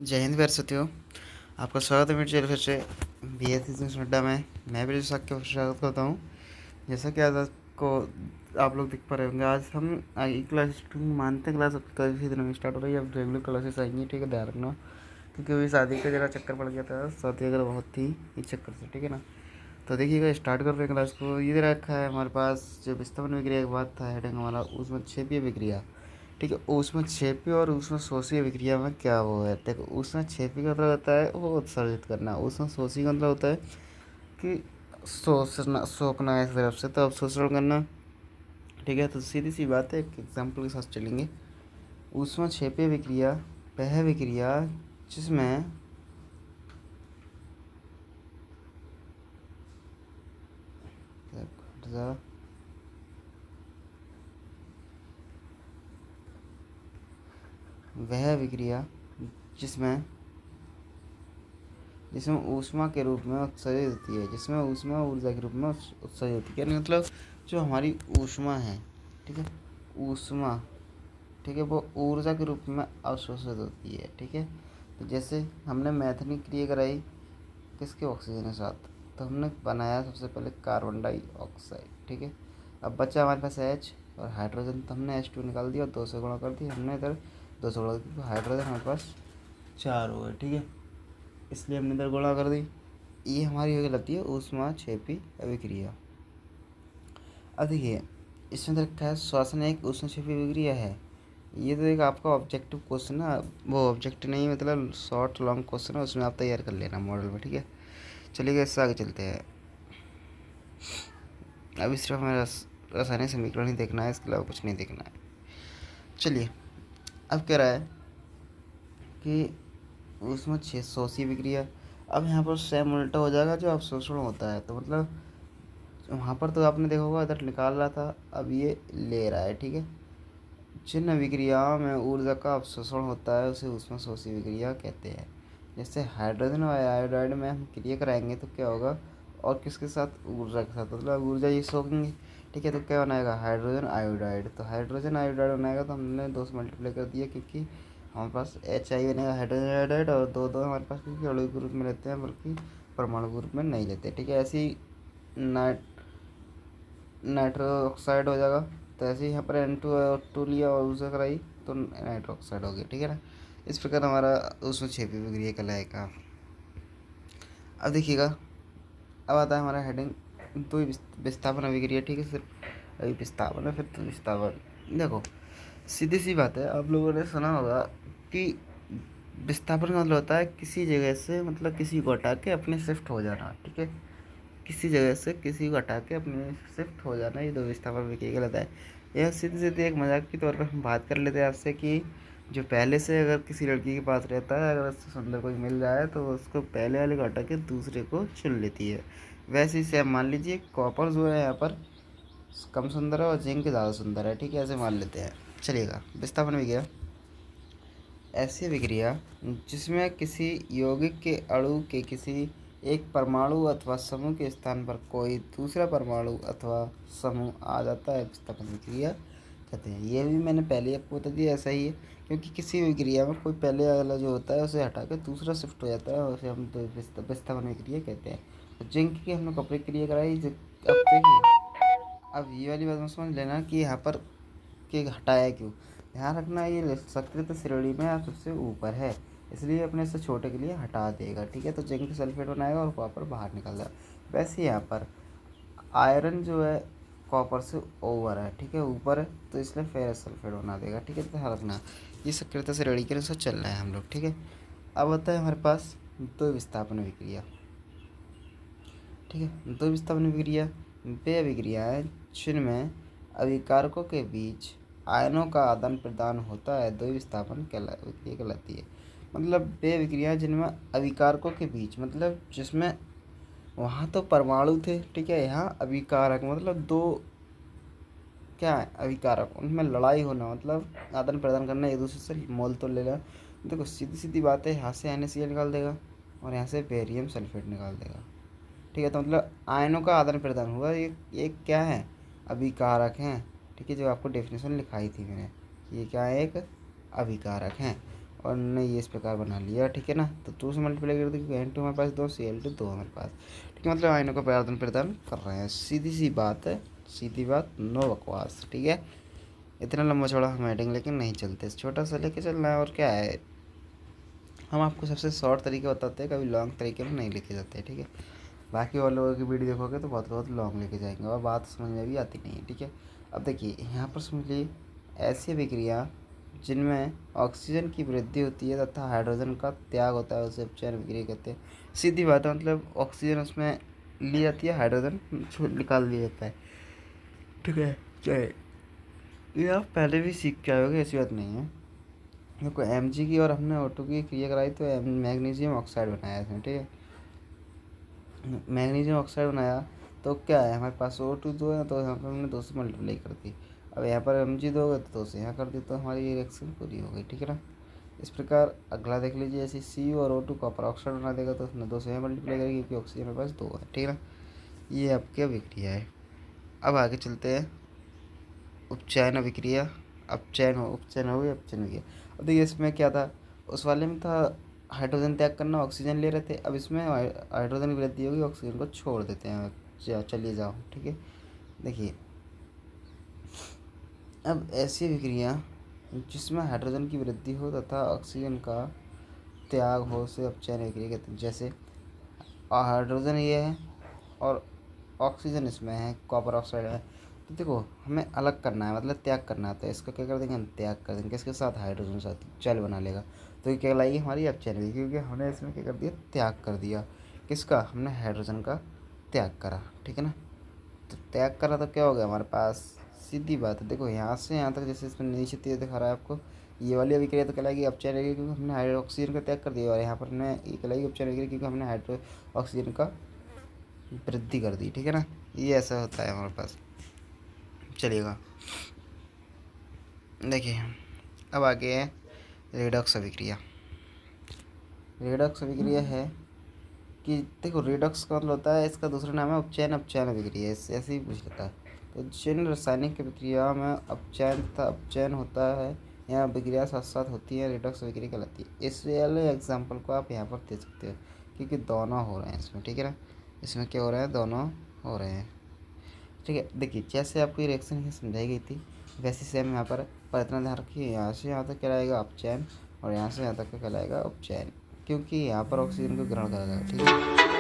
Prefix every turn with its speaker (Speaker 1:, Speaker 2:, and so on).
Speaker 1: जय हिंद प्यारे साथियों। आपका स्वागत है मेरे चैनल फिर से BS बिजनेस अड्डा में। मैं भी आपका स्वागत करता हूँ। जैसा कि आज आपको आप लोग दिख पा रहे होंगे, आज हम ई क्लास मानते हैं क्लास कल से दिनों में स्टार्ट हो रही है। अब रेगुलर क्लासेस आएंगी, ठीक है, ध्यान रखना, क्योंकि अभी शादी का जरा चक्कर पड़ गया था, शादी अगर बहुत थी इस चक्कर से, ठीक है ना। तो देखिएगा, स्टार्ट कर रहे हैं क्लास को। ये दे रखा है हमारे पास जो विस्थापन विक्रिया के बाद था हेडिंग हमारा, उसमें क्षेपीय विक्रिया, ठीक है। उसमें क्षेपीय और उसमें शोषीय विक्रिया में क्या वो है, देखो उसमें क्षेपीय का मतलब होता है वो उत्सर्जित करना, उसमें शोषी का मतलब होता है कि शोषना, सोखना इस तरफ से, तो अब शोषण करना, ठीक है। तो सीधी सी बात है, एक एग्जाम्पल के साथ चलेंगे। उसमें क्षेपीय विक्रिया वह विक्रिया जिसमें वह विक्रिया जिसमें जिसमें ऊष्मा के रूप में उत्सर्जित होती है, जिसमें ऊष्मा ऊर्जा के रूप में उत्सर्जित होती है, यानी मतलब जो हमारी ऊष्मा है, ठीक है, ऊष्मा, ठीक है, वो ऊर्जा के रूप में अवशोषित होती है, ठीक है। तो जैसे हमने मैथनी क्रिया कराई किसके, ऑक्सीजन के साथ, तो हमने बनाया सबसे पहले कार्बन डाइऑक्साइड, ठीक है। अब बचा हमारे पास H और हाइड्रोजन, तो हमने H2 निकाल दिया और 2 से गुणा कर दिया हमने, इधर 2 से गुणा कर दिया, तो हाइड्रोजन हमारे पास 4 हो गए, ठीक है, इसलिए हमने इधर गुणा कर दी। ये हमारी हो जाती है ऊष्मा क्षेपी अभिक्रिया। अब देखिए, इसमें तो रखा है श्वसन एक ऊष्मा क्षेपी अभिक्रिया है। ये तो एक आपका ऑब्जेक्टिव क्वेश्चन है, वो ऑब्जेक्टिव नहीं, मतलब शॉर्ट लॉन्ग क्वेश्चन है, उसमें आप तैयार कर लेना मॉडल में, ठीक है। चलिए इससे आगे चलते हैं। अभी सिर्फ हमें रासायनिक समीकरण ही देखना है, इसके अलावा कुछ नहीं देखना है। चलिए, अब कह रहा है कि उसमें शोषी विक्रिया। अब यहाँ पर सेम उल्टा हो जाएगा, जो अवशोषण होता है, तो मतलब वहाँ पर तो आपने देखा होगा इधर निकाल रहा था, अब ये ले रहा है, ठीक है। जिन विक्रियाओं में ऊर्जा का अवशोषण होता है उसे उसमें शोषी विक्रिया कहते हैं। जैसे हाइड्रोजन और आयोडाइड में हम क्रिया कराएंगे तो क्या होगा, और किसके साथ, ऊर्जा के साथ, मतलब ऊर्जा ये सोखेंगे, ठीक है। तो क्या बनाएगा, हाइड्रोजन आयोडाइड, तो हाइड्रोजन आयोडाइड बनाएगा, तो हमने 2 से मल्टीप्लाई कर दिया, क्योंकि हमारे पास HI बनेगा, हाइड्रोजन आयोडाइड, और दो दो हमारे पास क्योंकि अणु के रूप में लेते हैं, बल्कि परमाणु के रूप में नहीं लेते, ठीक है। ऐसे ही नाइट्रो ऑक्साइड हो जाएगा, तो ऐसे ही यहाँ पर N2 लिया और उसे कराई तो नाइट्रो ऑक्साइड हो गया, ठीक है ना। इस प्रकार हमारा उसमें क्षेपी विक्रिया कहलाएगा। अब देखिएगा, अब आता है हमारा हेडिंग तो विस्थापन अभिक्रिया, ठीक है। सिर्फ अभी विस्थापन है, फिर तो विस्थापन। देखो सीधी सी बात है, आप लोगों ने सुना होगा कि विस्थापन का मतलब होता है किसी जगह से, मतलब किसी को हटा के अपने शिफ्ट हो जाना, ठीक है। किसी जगह से किसी को हटा के अपने शिफ्ट हो जाना, ये दो विस्थापन विक्रिया कहलाता है। यह सीधे सीधे एक मजाक के तौर पर हम बात कर लेते हैं आपसे कि जो पहले से अगर किसी लड़की के पास रहता है, अगर उससे सुंदर कोई मिल जाए तो उसको पहले वाले को हटा के दूसरे को चुन लेती है। वैसे ही सेम मान लीजिए, कॉपर जो है यहाँ पर कम सुंदर है और जिंक ज़्यादा सुंदर है, ठीक है, ऐसे मान लेते हैं। चलिएगा, विस्थापन विक्रिया ऐसी विक्रिया जिसमें किसी यौगिक के अणु के किसी एक परमाणु अथवा समूह के स्थान पर कोई दूसरा परमाणु अथवा समूह आ जाता है, विस्थापन विक्रिया कहते हैं। ये भी मैंने पहले आपको बता दिया, ऐसा ही है, क्योंकि किसी विक्रिया में कोई पहले वाला जो होता है उसे हटा के दूसरा शिफ्ट हो जाता है, उसे हम तो विस्थापन विक्रिया कहते हैं। तो जिंक की हमने कपड़े क्रिया कराई, अब देखिए, अब ये वाली बात में समझ लेना कि यहाँ पर के हटाया क्यों। ध्यान रखना, ये सकृत श्रेणी में सबसे ऊपर है, इसलिए अपने से छोटे के लिए हटा देगा, ठीक है। तो जिंक सल्फेट बनाएगा और कॉपर बाहर निकल जाएगा। वैसे यहाँ पर आयरन जो है कॉपर से ओवर है, ठीक है, ऊपर है, तो इसलिए फेरस सल्फेट बना देगा, ठीक है। तो ध्यान रखना, ये सकृत श्रेणी के अनुसार चल रहा है हम लोग, ठीक है। अब होता है हमारे पास दो विस्थापन विक्रिया, ठीक है। दो विस्थापन विक्रिया वे विक्रिया है जिनमें अभिकारकों के बीच आयनों का आदान प्रदान होता है, दो विस्थापन विक्रिया कहलाती है। मतलब वे विक्रिया जिनमें अभिकारकों के बीच, मतलब जिसमें वहाँ तो परमाणु थे, ठीक है, यहाँ अभिकारक, मतलब दो क्या है, अभिकारक, उनमें लड़ाई होना, मतलब आदान प्रदान करना, एक दूसरे से मोल तोल लेना। देखो सीधी सीधी बात है, यहाँ से NaCl निकाल देगा और यहाँ से बेरियम सल्फेट निकाल देगा, ठीक है। तो मतलब आयनों का आदान प्रदान हुआ, ये क्या है, अभिकारक हैं, ठीक है, जो आपको डेफिनेशन लिखाई थी मैंने, ये क्या है, एक अभिकारक हैं। और हमने ये इस प्रकार बना लिया, ठीक है ना। तो 2 से मल्टीप्लाई कर दिया क्योंकि N2 हमारे पास 2, Cl2 2 हमारे पास, ठीक है। मतलब आयनों का आदान प्रदान कर रहे हैं, सीधी सी बात है, सीधी बात, नो बकवास, ठीक है। इतना लंबा चौड़ा हम हेडिंग लेकिन नहीं चलते, छोटा सा लेके चलना है। और क्या है, हम आपको सबसे शॉर्ट तरीके बताते हैं, कभी लॉन्ग तरीके में नहीं लेके जाते, ठीक है। बाकी और लोगों की वीडियो देखोगे तो बहुत बहुत लॉन्ग लेके जाएंगे और बात समझ में भी आती नहीं है, ठीक है। अब देखिए यहाँ पर समझ लीजिए ऐसी विक्रिया जिनमें ऑक्सीजन की वृद्धि होती है तथा हाइड्रोजन का त्याग होता है उसे अपचयन विक्रिया कहते हैं। सीधी बात है, मतलब ऑक्सीजन उसमें ली जाती है, हाइड्रोजन निकाल दिया जाता है, ठीक है। चाहे ये आप पहले भी सीख के आए होगे, ऐसी बात नहीं है। देखो Mg की और हमने O2 की क्रिया कराई तो मैग्नीशियम ऑक्साइड बनाया इसमें, ठीक है। मैग्नीशियम ऑक्साइड बनाया तो क्या है, हमारे पास O2 दो है तो यहाँ पर हमने 2 से मल्टीप्लाई कर दी। अब यहाँ पर Mg दो है तो 2 से यहाँ कर दी, तो हमारी रिएक्शन पूरी हो गई, ठीक है ना। इस प्रकार अगला देख लीजिए, ऐसे Cu और O2 कॉपर ऑक्साइड बना देगा तो उसने 2 से यहाँ मल्टीप्लाई करेगी क्योंकि ऑक्सीजन हमारे पास 2 है, ठीक है ना। ये आपकी अभिक्रिया है। अब आगे चलते हैं, उपचयन अभिक्रिया। अपचयन हो गई, अपचयन हो गया। अब देखिए इसमें क्या था, उस वाले में था हाइड्रोजन त्याग करना, ऑक्सीजन ले रहे थे। अब इसमें हाइड्रोजन की वृद्धि होगी, ऑक्सीजन को छोड़ देते हैं, चलिए जाओ, ठीक है। देखिए अब ऐसी विक्रिया जिसमें हाइड्रोजन की वृद्धि हो तथा ऑक्सीजन का त्याग हो उसे अपचयन विक्रिया कहते हैं। जैसे हाइड्रोजन ये है और ऑक्सीजन इसमें है, कॉपर ऑक्साइड है, तो देखो हमें अलग करना है, मतलब त्याग करना है, तो इसका क्या कर देंगे, हम त्याग कर देंगे, इसके साथ हाइड्रोजन साथ जल बना लेगा, तो ये क्या लाएगी हमारी अपचयन विक्रिया, क्योंकि हमने इसमें क्या कर दिया, त्याग कर दिया। किसका, हमने हाइड्रोजन का त्याग करा, ठीक है ना। तो त्याग करा तो क्या हो गया हमारे पास, सीधी बात है। देखो यहाँ से यहाँ तक जैसे इसमें नीचे तीर दिखा रहा है आपको, ये वाली अभिक्रिया तो कहलाएगी अपचयन विक्रिया क्योंकि हमने हाइड्रो ऑक्सीजन का त्याग कर दिया, और यहाँ पर हमने ये कहलाएगी अपचयन विक्रिया क्योंकि हमने हाइड्रो ऑक्सीजन का वृद्धि कर दी, ठीक है ना। ये ऐसा होता है हमारे पास, चलिएगा। देखिए अब आगे है रेडॉक्स अभिक्रिया। रेडॉक्स अभिक्रिया है कि देखो रेडॉक्स का मतलब होता है, इसका दूसरा नाम है उपचयन अपचयन अभिक्रिया, इससे ऐसे ही पूछ लेता है। तो जिन रासायनिक अभिक्रिया में अपचयन तथा अपचयन होता है, यहाँ अभिक्रिया साथ साथ होती है, रेडॉक्स अभिक्रिया कहलाती है। इस वाले एग्जाम्पल को आप यहाँ पर दे सकते हो क्योंकि दोनों हो रहे हैं इसमें, ठीक है ना। इसमें क्या हो रहा है, दोनों हो रहे हैं, ठीक है। देखिए जैसे आपको ये रिएक्शन समझाई गई थी वैसे सेम यहाँ पर इतना ध्यान रखिए, यहाँ से यहाँ तक कहलाएगा अपचयन और यहाँ से यहाँ तक कहलाएगा उपचयन, क्योंकि यहाँ पर ऑक्सीजन को ग्रहण करा जाएगा, ठीक है।